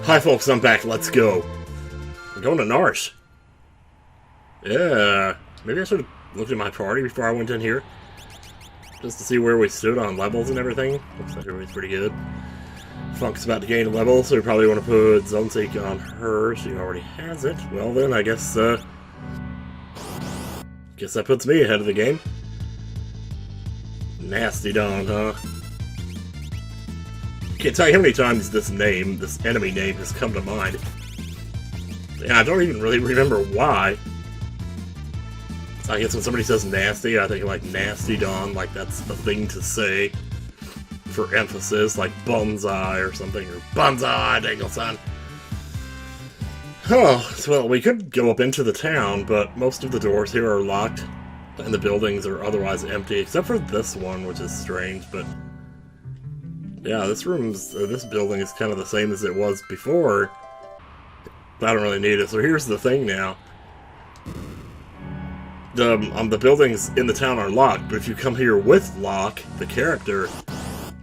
Hi folks, I'm back, let's go. We're going to Narshe. Yeah, maybe I should have looked at my party before I went in here. Just to see where we stood on levels and everything. Looks like everybody's pretty good. Funk's about to gain a level, so we probably want to put Zone Seek on her. She already has it. Well then, I guess that puts me ahead of the game. Nasty Dawn, huh? Can't tell you how many times this enemy name has come to mind. And I don't even really remember why. So I guess when somebody says nasty, I think like Nasty Dawn, like that's a thing to say for emphasis, like bonsai or something, or bonsai, Danielson. Oh, well, we could go up into the town, but most of the doors here are locked, and the buildings are otherwise empty, except for this one, which is strange, but yeah, this building is kind of the same as it was before. I don't really need it, so here's the thing now. The buildings in the town are locked, but if you come here with Locke, the character,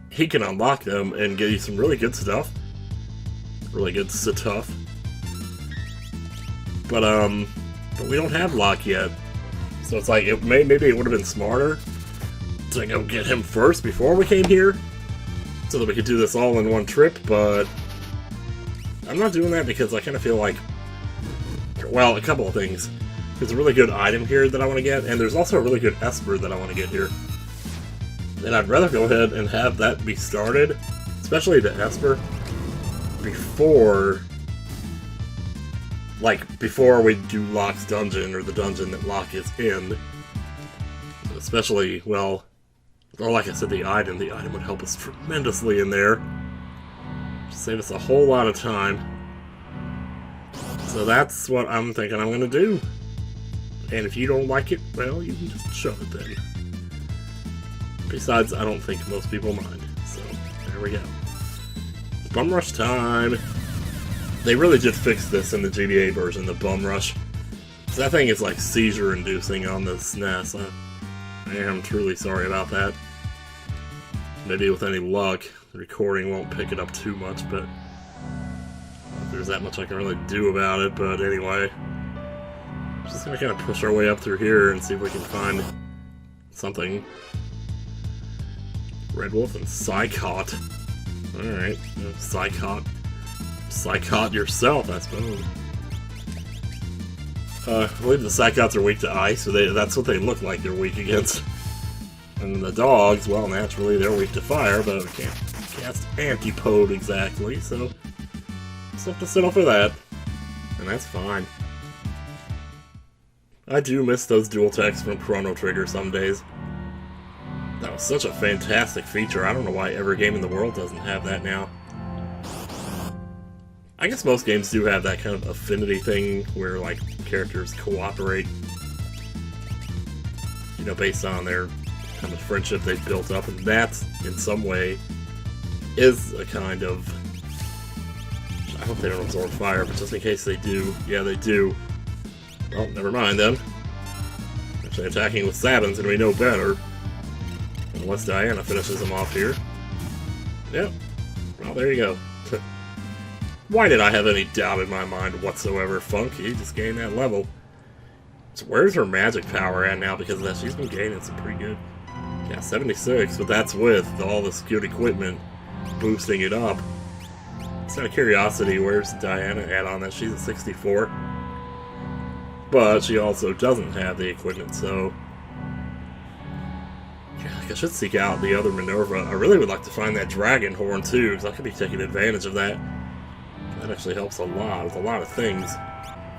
he can unlock them and give you some really good stuff. Really good stuff. But we don't have Locke yet. So it's like, maybe it would have been smarter to go get him first before we came here, so that we could do this all in one trip, but I'm not doing that because I kind of feel like, well, a couple of things. There's a really good item here that I want to get, and there's also a really good Esper that I want to get here. And I'd rather go ahead and have that be started, especially the Esper, before we do Locke's dungeon, or the dungeon that Locke is in. Especially, well, like I said, the item would help us tremendously in there. Save us a whole lot of time. So that's what I'm thinking I'm going to do. And if you don't like it, well, you can just shove it then. Besides, I don't think most people mind. So, there we go. Bum rush time. They really did fix this in the GBA version, the bum rush. That thing is like seizure-inducing on the SNES. I am truly sorry about that. Maybe with any luck, the recording won't pick it up too much, but there's that much I can really do about it. But anyway, just gonna kind of push our way up through here and see if we can find something. Red Wolf and Psychot. Alright, Psychot. Psychot yourself, I suppose. I believe the Psychots are weak to ice, so that's what they look like they're weak against. And the dogs, well, naturally they're weak to fire, but we can't cast Antipode exactly, so just have to settle for that. And that's fine. I do miss those dual attacks from Chrono Trigger some days. That was such a fantastic feature. I don't know why every game in the world doesn't have that now. I guess most games do have that kind of affinity thing where, like, characters cooperate, you know, based on their kind of friendship they've built up, and that, in some way, is a kind of... I hope they don't absorb fire, but just in case they do, yeah, they do. Well, never mind then. Actually, attacking with Sabin's gonna be no better. Unless Diana finishes him off here. Yep. Well, there you go. Why did I have any doubt in my mind whatsoever? Funk, you just gained that level. So where's her magic power at now because of that? She's been gaining some pretty good. Yeah, 76, but that's with all this good equipment boosting it up. Just out of curiosity, where's Diana at on that? She's at 64. But she also doesn't have the equipment, so... yeah, I should seek out the other Minerva. I really would like to find that dragon horn too, because I could be taking advantage of that. That actually helps a lot with a lot of things.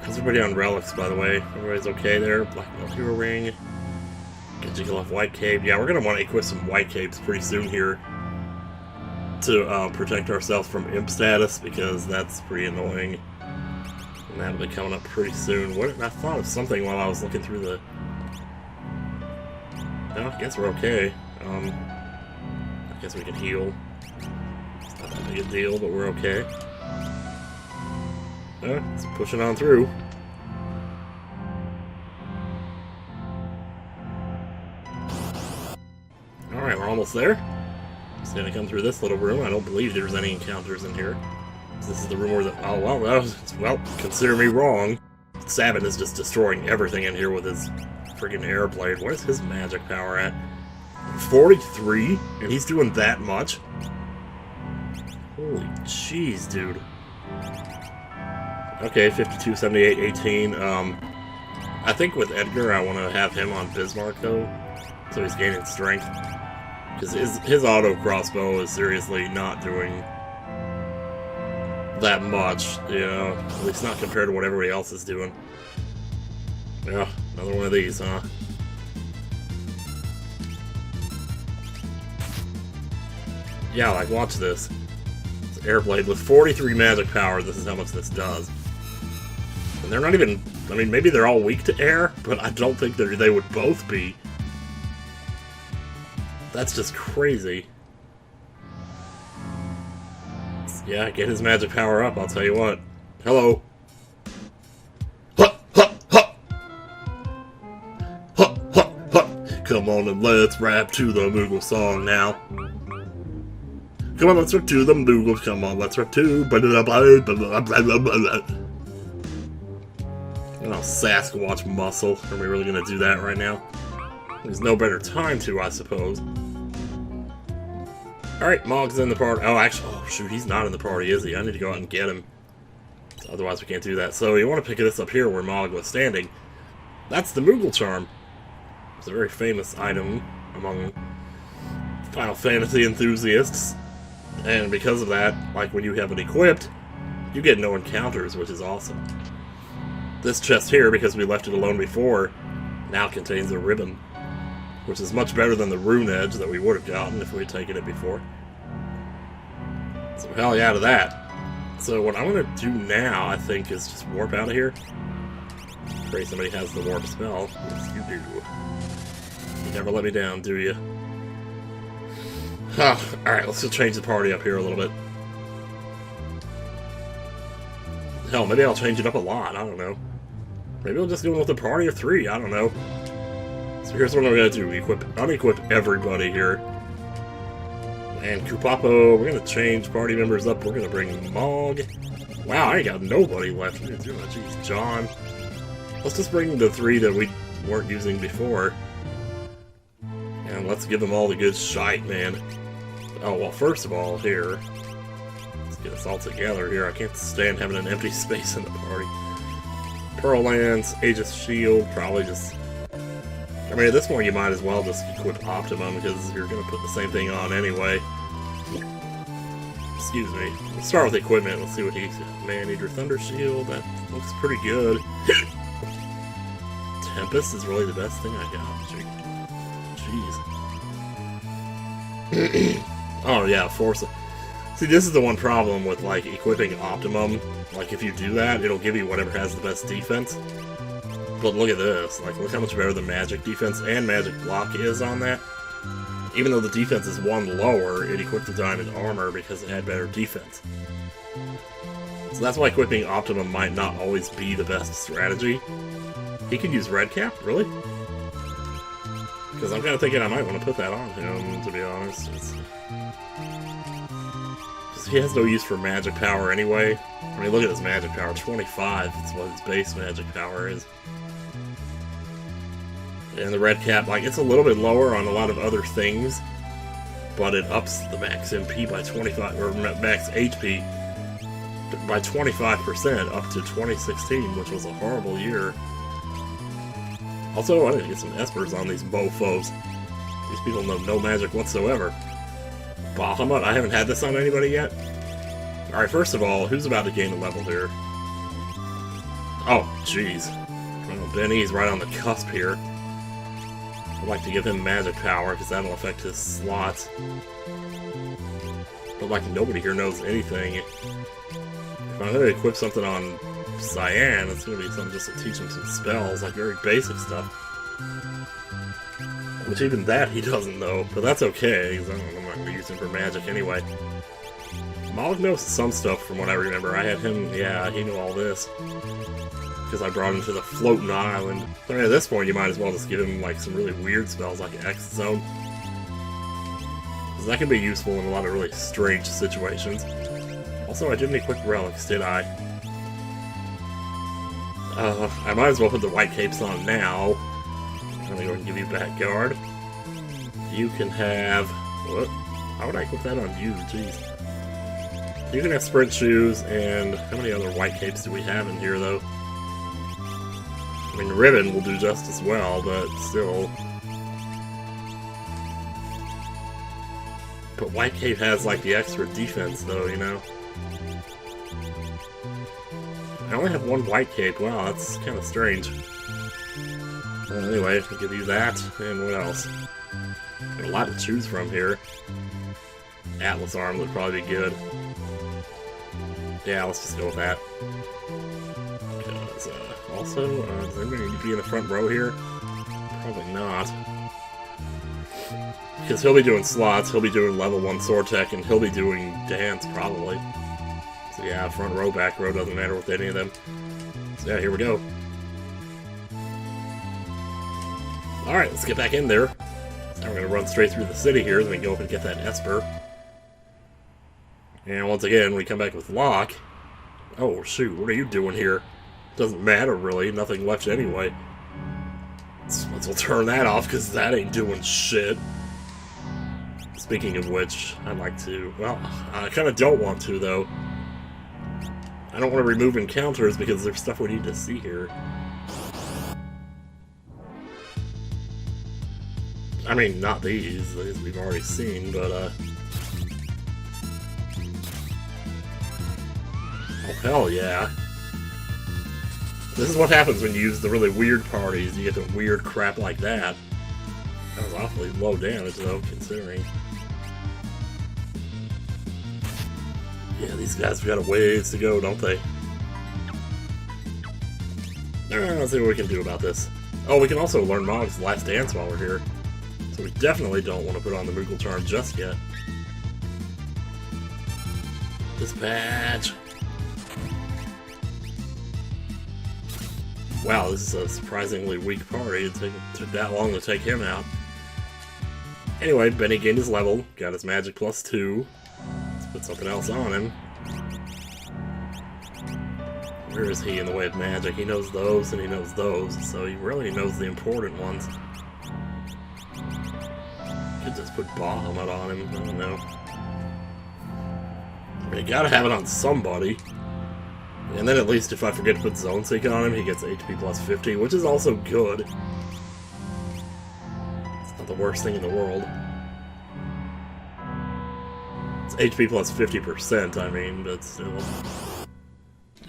How's everybody on relics, by the way? Everybody's okay there? Black Belt Hero Ring. Get Jiggle off White Cape. Yeah, we're going to want to equip some White Capes pretty soon here to protect ourselves from imp status, because that's pretty annoying. And that'll be coming up pretty soon. I thought of something while I was looking through the... no, I guess we're okay. I guess we can heal. It's not that big a deal, but we're okay. It's pushing on through. Alright, we're almost there. Just gonna come through this little room. I don't believe there's any encounters in here. This is the rumor that, oh, well, well, consider me wrong. Sabin is just destroying everything in here with his friggin' air blade. What is his magic power at? 43? And he's doing that much? Holy jeez, dude. Okay, 52, 78, 18. I think with Edgar, I want to have him on Bismarck, though. So he's gaining strength. Because his auto crossbow is seriously not doing that much, you know. At least not compared to what everybody else is doing. Yeah, another one of these, huh? Yeah, like, watch this. It's Airblade with 43 magic power, this is how much this does. And they're not even... I mean, maybe they're all weak to air, but I don't think they would both be. That's just crazy. Yeah, get his magic power up, I'll tell you what. Hello. Ha, ha, ha. Ha, ha, ha. Come on and let's rap to the Moogle song now. Come on, let's rap to the Moogles. Come on, let's rap to... Oh, Sasquatch muscle. Are we really gonna do that right now? There's no better time to, I suppose. Alright, Mog's in the party. Oh, actually, oh shoot, he's not in the party, is he? I need to go out and get him. Otherwise we can't do that. So you want to pick this up here where Mog was standing. That's the Moogle Charm. It's a very famous item among Final Fantasy enthusiasts. And because of that, like when you have it equipped, you get no encounters, which is awesome. This chest here, because we left it alone before, now contains a ribbon. Which is much better than the rune edge that we would have gotten if we had taken it before. So hell yeah to that. So what I'm going to do now, I think, is just warp out of here. Pray somebody has the warp spell. Yes, you do. You never let me down, do you? Alright, let's just change the party up here a little bit. Hell, maybe I'll change it up a lot, I don't know. Maybe I'll just go with a party of 3, I don't know. So here's what I'm going to do. Unequip everybody here. And Kupapo, we're going to change party members up. We're going to bring Mog. Wow, I ain't got nobody left. Jeez, John. Let's just bring the 3 that we weren't using before. And let's give them all the good shite, man. Oh, well, first of all, here. Let's get us all together here. I can't stand having an empty space in the party. Pearl Lance, Aegis Shield, probably just... I mean, at this point, you might as well just equip Optimum, because you're going to put the same thing on anyway. Excuse me. Let's start with equipment. Let's see what he's got. Man-Eater Thunder Shield. That looks pretty good. Tempest is really the best thing I got. Jeez. Oh, yeah, Force. See, this is the one problem with, like, equipping Optimum. Like, if you do that, it'll give you whatever has the best defense. But look at this, like, look how much better the magic defense and magic block is on that. Even though the defense is 1 lower, it equipped the diamond armor because it had better defense. So that's why equipping Optimum might not always be the best strategy. He can use Red Cap, really? Because I'm kind of thinking I might want to put that on him, to be honest. Because he has no use for magic power anyway. I mean, look at his magic power, 25. That's what his base magic power is. And the Red Cap, like, it's a little bit lower on a lot of other things, but it ups the max MP by 25, or max HP by 25% up to 2016, which was a horrible year. Also, I need to get some Espers on these mofos. These people know no magic whatsoever. Bahamut, I haven't had this on anybody yet. Alright, first of all, who's about to gain a level here? Oh, jeez. Well, Benny's right on the cusp here. I'd like to give him magic power, because that'll affect his slots. But, like, nobody here knows anything. If I'm going to equip something on Cyan, it's going to be something just to teach him some spells, like very basic stuff. Which even that he doesn't know, but that's okay, because I'm not going to use him for magic anyway. Mog knows some stuff from what I remember. I had him, yeah, he knew all this. Because I brought him to the floating island. I mean, at this point, you might as well just give him, like, some really weird spells, like X-Zone. Because that can be useful in a lot of really strange situations. Also, I didn't need quick relics, did I? I might as well put the white capes on now. I'm gonna go and give you back guard. You can have... What? How would I put that on you? Jeez. You can have sprint shoes, and how many other white capes do we have in here, though? I mean, ribbon will do just as well, but still. But white cape has, like, the extra defense, though, you know? I only have one white cape. Wow, that's kind of strange. Anyway, I can give you that, and what else? Got a lot to choose from here. Atlas arm would probably be good. Yeah, let's just go with that. Because, also, does anybody need to be in the front row here? Probably not. Because he'll be doing slots, he'll be doing level 1 sword tech, and he'll be doing dance, probably. So yeah, front row, back row, doesn't matter with any of them. So yeah, here we go. Alright, let's get back in there. Now we're going to run straight through the city here, then we go up and get that Esper. And once again, we come back with Locke. Oh, shoot, what are you doing here? Doesn't matter, really. Nothing left anyway. Let's turn that off, because that ain't doing shit. Speaking of which, I'd like to... Well, I kind of don't want to, though. I don't want to remove encounters, because there's stuff we need to see here. I mean, not these we've already seen, but, Oh, hell yeah. This is what happens when you use the really weird parties. You get the weird crap like that. That was awfully low damage, though, considering. Yeah, these guys have got a ways to go, don't they? Let's see what we can do about this. Oh, we can also learn Mog's Last Dance while we're here. So we definitely don't want to put on the Moogle Charm just yet. Dispatch! Wow, this is a surprisingly weak party. It took that long to take him out. Anyway, Benny gained his level, got his magic +2. Let's put something else on him. Where is he in the way of magic? He knows those and he knows those, so he really knows the important ones. Could just put Bahamut on him, I don't know. I mean, you gotta have it on somebody. And then at least if I forget to put Zone Seek on him, he gets HP +50, which is also good. It's not the worst thing in the world. It's HP +50%, I mean, but still.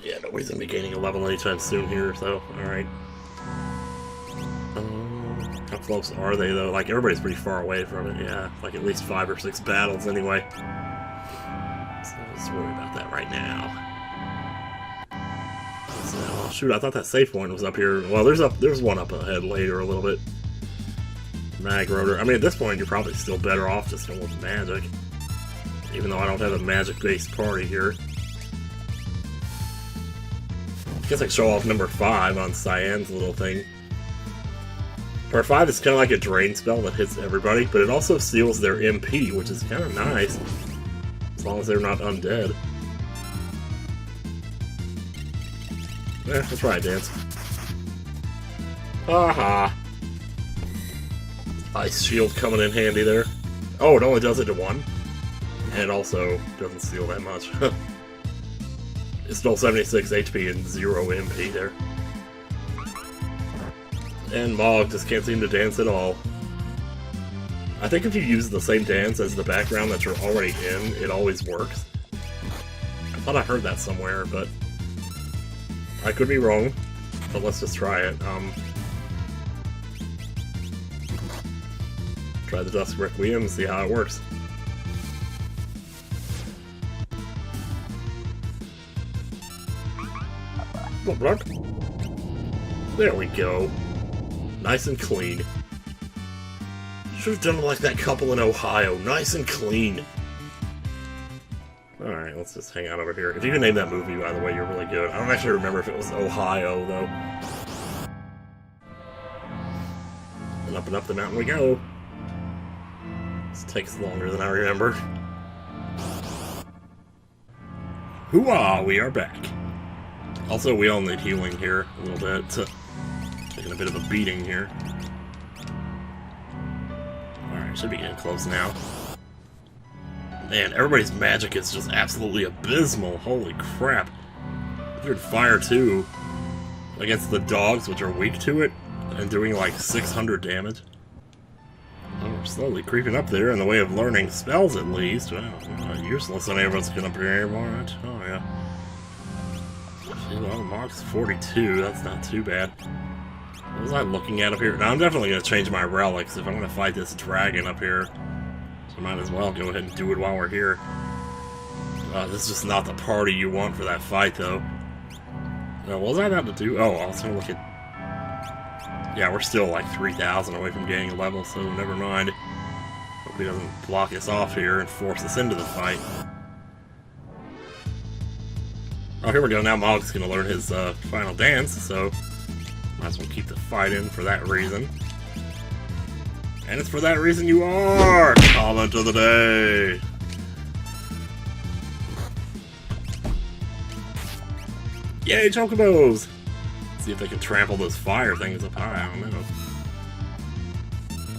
Yeah, nobody's gonna be gaining a level anytime soon here, so, alright. How close are they, though? Like, everybody's pretty far away from it, yeah. Like, at least 5 or 6 battles, anyway. So let's worry about that right now. So, shoot, I thought that save point was up here. Well, there's one up ahead later a little bit. Mag Rotor. I mean, at this point, you're probably still better off just going with magic. Even though I don't have a magic-based party here. I guess I can show off number 5 on Cyan's little thing. Part 5 is kind of like a drain spell that hits everybody, but it also seals their MP, which is kind of nice. As long as they're not undead. Let's try it, Dance. Haha. Ice Shield coming in handy there. Oh, it only does it to 1. And it also doesn't seal that much. It stole 76 HP and 0 MP there. And Mog just can't seem to dance at all. I think if you use the same dance as the background that you're already in, it always works. I thought I heard that somewhere, but I could be wrong. But let's just try it. Try the Dusk Requiem and see how it works. There we go. Nice and clean. Should have done it like that couple in Ohio. Nice and clean. Alright, let's just hang out over here. If you can name that movie, by the way, you're really good. I don't actually remember if it was Ohio, though. And up the mountain we go. This takes longer than I remember. Hooah! We are back. Also, we all need healing here a little bit. Taking a bit of a beating here. Alright, should be getting close now. Man, everybody's magic is just absolutely abysmal. Holy crap. Weird fire too. Against the dogs, which are weak to it, and doing like 600 damage. Oh, we're slowly creeping up there in the way of learning spells at least. Well, not useless on everyone's gonna be right. Oh yeah. Well, Mark's 42, that's not too bad. What was I looking at up here? Now I'm definitely gonna change my relics if I'm gonna fight this dragon up here. So I might as well go ahead and do it while we're here. This is just not the party you want for that fight though. What was I about to do? Oh, I was gonna look at... Yeah, we're still like 3,000 away from getting a level, so never mind. Hope he doesn't block us off here and force us into the fight. Oh, here we go. Now Mog's gonna learn his final dance, so might as well keep the fight in for that reason. And it's for that reason you are comment of the day. Yay, chocobos! See if they can trample those fire things up high. I don't know.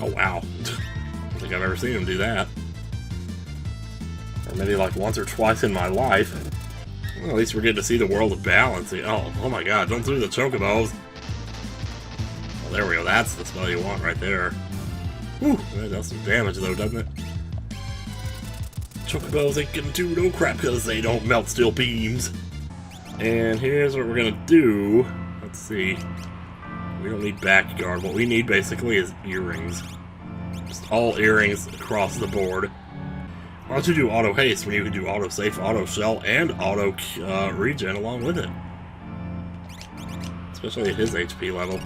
Oh wow. I don't think I've ever seen them do that. Or maybe like once or twice in my life. Well, at least we're getting to see the world of balance. Oh my god, don't do the chocobos. Well, there we go. That's the spell you want right there. Whew, that does some damage though, doesn't it? Chocobos ain't gonna do no crap because they don't melt steel beams. And here's what we're gonna do. Let's see. We don't need back guard. What we need basically is earrings. Just all earrings across the board. Why don't you do auto haste when you can do auto safe, auto shell, and auto regen along with it? Especially at his HP level.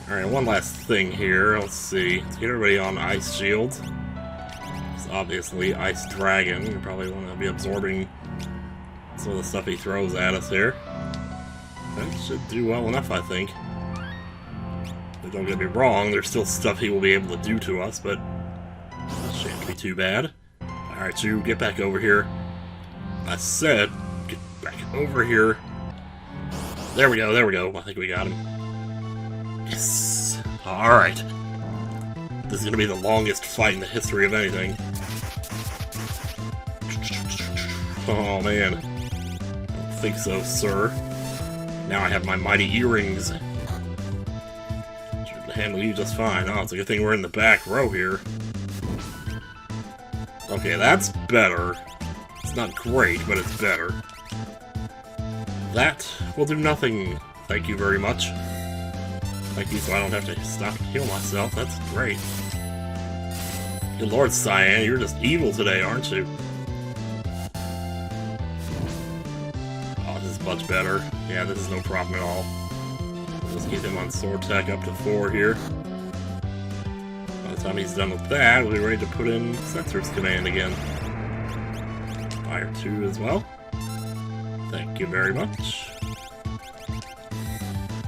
Alright, one last thing here. Let's see. Let's get everybody on ice shields. It's obviously Ice Dragon. You probably want to be absorbing some of the stuff he throws at us here. That should do well enough, I think. But don't get me wrong, there's still stuff he will be able to do to us, but that shan't be too bad. Alright, you get back over here. I said, get back over here. There we go, there we go. I think we got him. Yes! Alright. This is gonna be the longest fight in the history of anything. Oh man. I don't think so, sir. Now I have my mighty earrings. Should handle you just fine. Oh, it's a good thing we're in the back row here. Okay, that's better. It's not great, but it's better. That will do nothing. Thank you very much. Thank you, so I don't have to stop and heal myself. That's great. Good Lord, Cyan, you're just evil today, aren't you? Oh, this is much better. Yeah, this is no problem at all. Let's get him on sword tech up to 4 here. By the time he's done with that, we'll be ready to put in Censor's command again. Fire 2 as well. Thank you very much.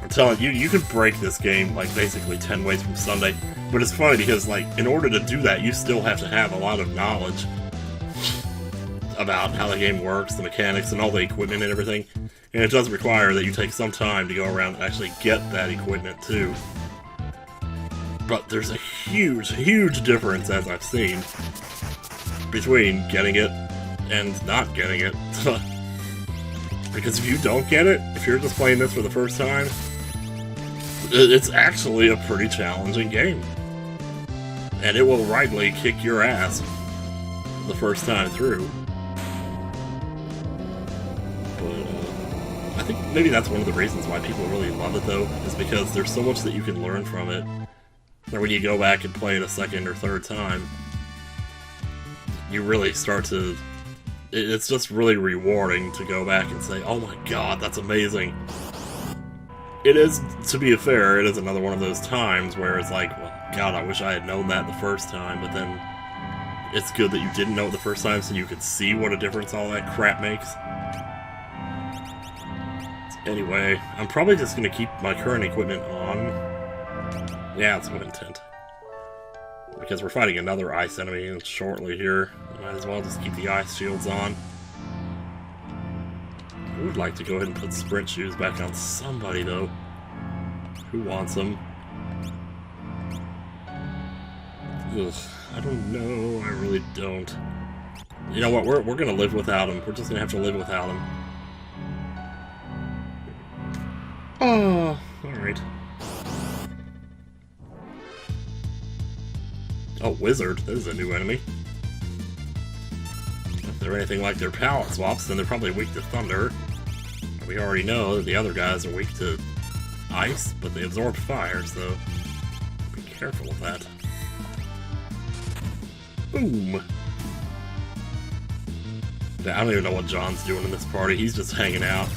I'm telling you, you can break this game like basically 10 ways from Sunday. But it's funny because, like, in order to do that, you still have to have a lot of knowledge about how the game works, the mechanics, and all the equipment and everything. And it does require that you take some time to go around and actually get that equipment, too. But there's a huge, huge difference, as I've seen, between getting it and not getting it. Because if you don't get it, if you're just playing this for the first time, it's actually a pretty challenging game. And it will rightly kick your ass the first time through. But I think maybe that's one of the reasons why people really love it, though, is because there's so much that you can learn from it. And when you go back and play it a second or third time, you really start to... It's just really rewarding to go back and say, oh my god, that's amazing. It is, to be fair, it is another one of those times where it's like, well, god, I wish I had known that the first time, but then it's good that you didn't know it the first time so you could see what a difference all that crap makes. Anyway, I'm probably just going to keep my current equipment on. Yeah, that's my intent. Because we're fighting another ice enemy shortly here. Might as well just keep the ice shields on. I would like to go ahead and put sprint shoes back on somebody, though. Who wants them? Ugh, I don't know. I really don't. You know what? We're gonna live without him. We're just gonna have to live without him. Oh, alright. Oh, Wizard. This is a new enemy. If they're anything like their palette swaps, then they're probably weak to Thunder. We already know that the other guys are weak to Ice, but they absorb Fire, so be careful with that. Boom! I don't even know what John's doing in this party. He's just hanging out.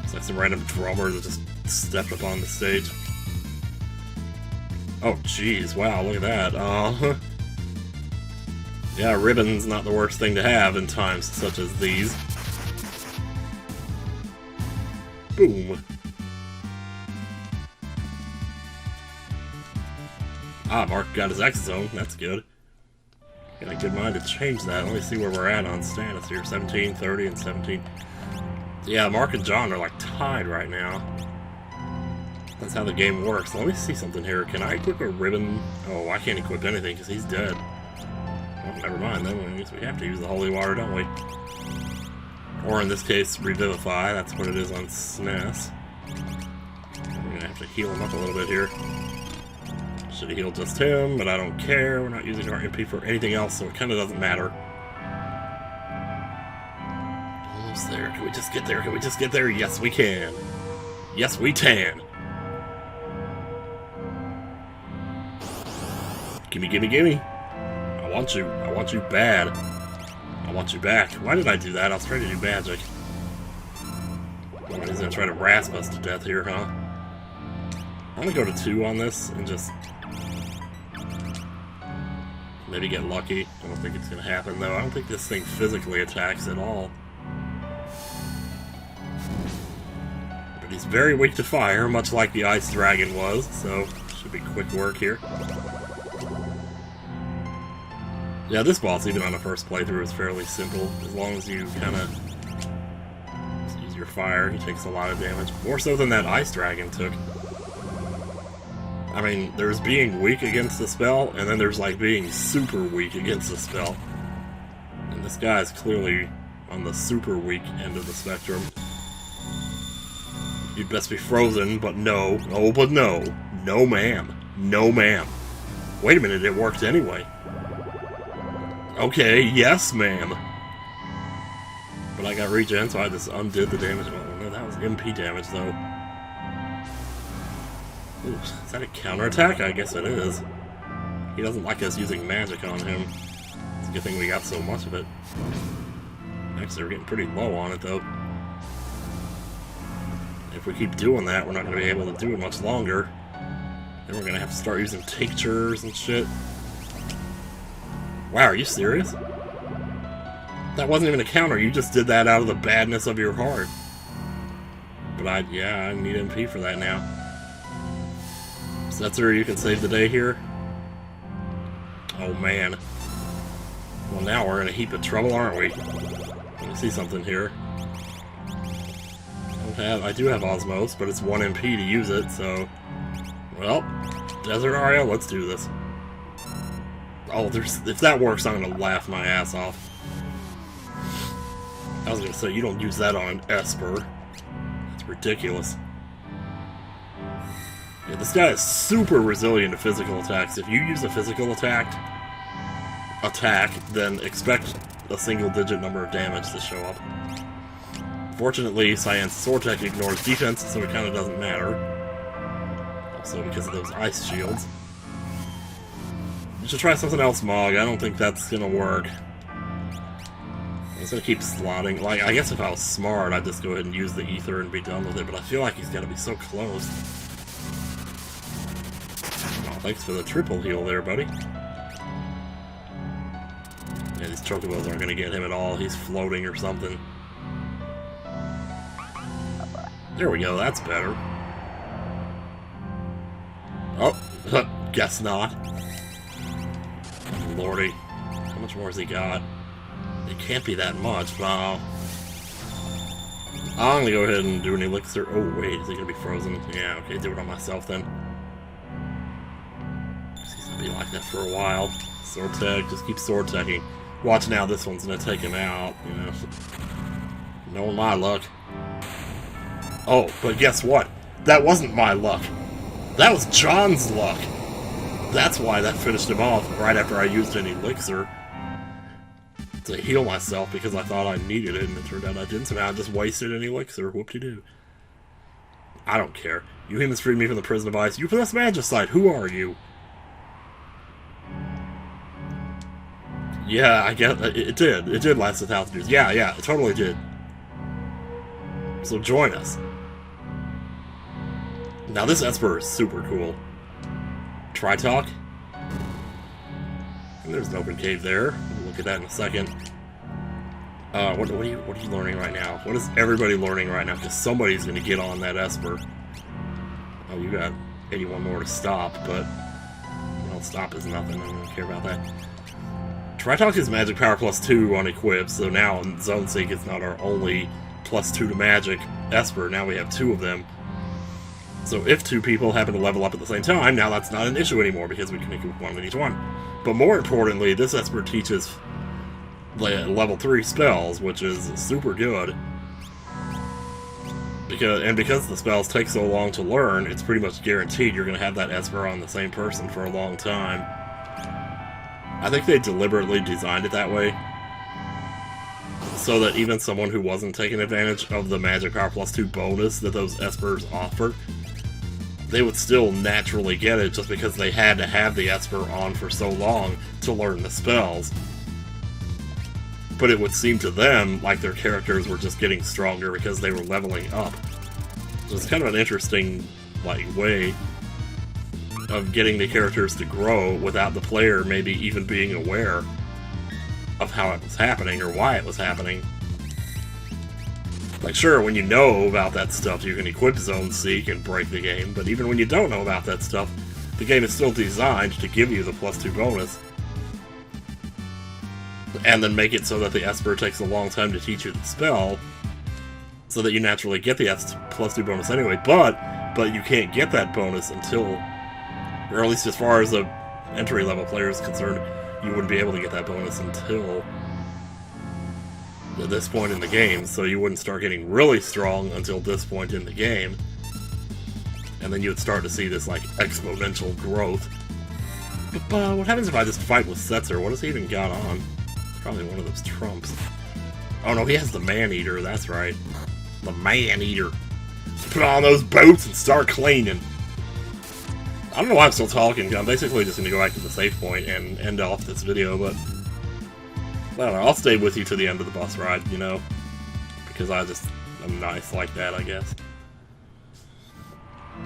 It's like some random drummer that just stepped up on the stage. Oh, jeez. Wow, look at that. Yeah, ribbon's not the worst thing to have in times such as these. Boom. Ah, Mark got his X-Zone. That's good. Got a good mind to change that. Let me see where we're at on status here. 17, 30, and 17. Yeah, Mark and John are like tied right now. That's how the game works. Let me see something here. Can I equip a ribbon? Oh, I can't equip anything because he's dead. Well, never mind then. I guess we have to use the holy water, don't we? Or in this case, revivify. That's what it is on SNES. We're gonna have to heal him up a little bit here. Should have healed just him, but I don't care. We're not using our MP for anything else, so it kind of doesn't matter. Almost there. Can we just get there? Can we just get there? Yes, we can. Yes, we can. Gimme, gimme, gimme. I want you. I want you bad. I want you back. Why did I do that? I was trying to do magic. He's gonna try to rasp us to death here, huh? I'm gonna go to 2 on this and just maybe get lucky. I don't think it's gonna happen though. I don't think this thing physically attacks at all. But he's very weak to fire, much like the Ice Dragon was, so should be quick work here. Yeah, this boss, even on a first playthrough, is fairly simple. As long as you kind of use your fire, he takes a lot of damage. More so than that Ice Dragon took. I mean, there's being weak against the spell, and then there's like being super weak against the spell. And this guy is clearly on the super weak end of the spectrum. You'd best be frozen, but no. Oh, but no. No, ma'am. No, ma'am. Wait a minute, it worked anyway. Okay, yes, ma'am. But I got regen, so I just undid the damage. Oh, no, that was MP damage, though. Ooh, is that a counterattack? I guess it is. He doesn't like us using magic on him. It's a good thing we got so much of it. Actually, we're getting pretty low on it, though. If we keep doing that, we're not going to be able to do it much longer. Then we're going to have to start using tinctures and shit. Wow, are you serious? That wasn't even a counter, you just did that out of the badness of your heart. But I need MP for that now. Setzer, you can save the day here. Oh man. Well, now we're in a heap of trouble, aren't we? Let me see something here. I do have Osmos, but it's 1 MP to use it, so... Well, Desert Aria, let's do this. Oh, if that works, I'm gonna laugh my ass off. I was gonna say, you don't use that on an Esper. It's ridiculous. Yeah, this guy is super resilient to physical attacks. If you use a physical attack, then expect a single-digit number of damage to show up. Fortunately, Cyan's Sword Tech ignores defense, so it kind of doesn't matter. Also because of those ice shields. You should try something else, Mog. I don't think that's gonna work. I'm just gonna keep slotting. Like, I guess if I was smart, I'd just go ahead and use the ether and be done with it, but I feel like he's gotta be so close. Oh, thanks for the triple heal there, buddy. Yeah, these chocobos aren't gonna get him at all. He's floating or something. There we go, that's better. Oh, guess not. Lordy. How much more has he got? It can't be that much, wow. I'm gonna go ahead and do an elixir. Oh, wait, is it gonna be frozen? Yeah, okay, do it on myself then. He's gonna be like that for a while. Sword tech, just keep sword teching. Watch now, this one's gonna take him out, you know. Knowing my luck. Oh, but guess what? That wasn't my luck. That was John's luck. That's why that finished him off right after I used an elixir to heal myself because I thought I needed it, and it turned out I didn't. So now I just wasted an elixir. Whoop-de-doo. I don't care. You humans freed me from the prison of ice. You possess magicite. Who are you? Yeah, I guess it did. It did last 1,000 years. Yeah, it totally did. So join us. Now this Esper is super cool. Tritoch. And there's an open cave there. We'll look at that in a second. What are you learning right now? What is everybody learning right now? Because somebody's going to get on that Esper. Oh, you got 81 more to stop, but... Well, stop is nothing. I don't care about that. Tritoch is magic power +2 on equip, so now in Zone Sync it's not our only +2 to magic Esper. Now we have 2 of them. So if 2 people happen to level up at the same time, now that's not an issue anymore because we can equip 1 with each one. But more importantly, this Esper teaches level 3 spells, which is super good. Because the spells take so long to learn, it's pretty much guaranteed you're going to have that Esper on the same person for a long time. I think they deliberately designed it that way, so that even someone who wasn't taking advantage of the magic power +2 bonus that those Espers offer, they would still naturally get it just because they had to have the Esper on for so long to learn the spells. But it would seem to them like their characters were just getting stronger because they were leveling up. So it's kind of an interesting way of getting the characters to grow without the player maybe even being aware of how it was happening or why it was happening. Like, sure, when you know about that stuff, you can equip Zone Seek and break the game, but even when you don't know about that stuff, the game is still designed to give you the +2 bonus. And then make it so that the Esper takes a long time to teach you the spell, so that you naturally get the +2 bonus anyway, but you can't get that bonus until, or at least as far as the entry-level player is concerned, you wouldn't be able to get that bonus until this point in the game, so you wouldn't start getting really strong until this point in the game. And then you would start to see this, like, exponential growth. But what happens if I just fight with Setzer? What has he even got on? Probably one of those trumps. Oh no, he has the Man-Eater, that's right. The Man-Eater. Let's put on those boots and start cleaning. I don't know why I'm still talking, I'm basically just going to go back to the save point and end off this video, but I don't know, I'll stay with you to the end of the bus ride, you know? Because I'm nice like that, I guess.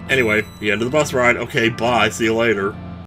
Anyway, the end of the bus ride. Okay, bye, see you later.